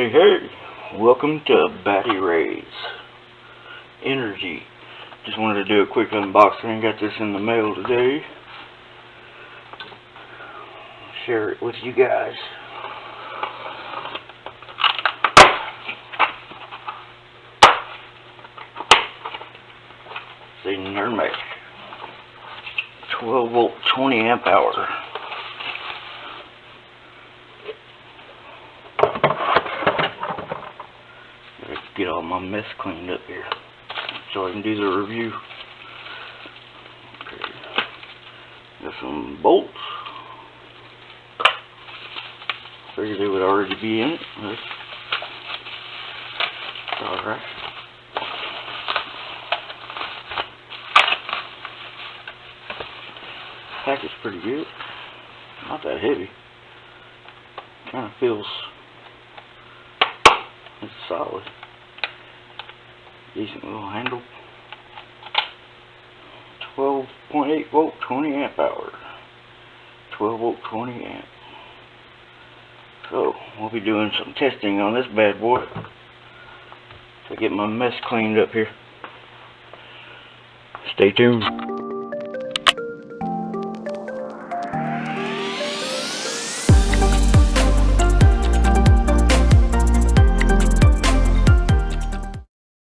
Hey, welcome to Batty Rays Energy. Just wanted to do a quick unboxing. Got this in the mail today. Share it with you guys. It's a Nermak 12V 20Ah. Get all my mess cleaned up here so I can do the review. Okay. Got some bolts. Figured they would already be in it. Alright. Pack is pretty good. Not that heavy. Kind of feels it's solid. Decent little handle. 12.8 volt 20Ah. 12 volt 20 amp. So we'll be doing some testing on this bad boy to get my mess cleaned up here. Stay tuned.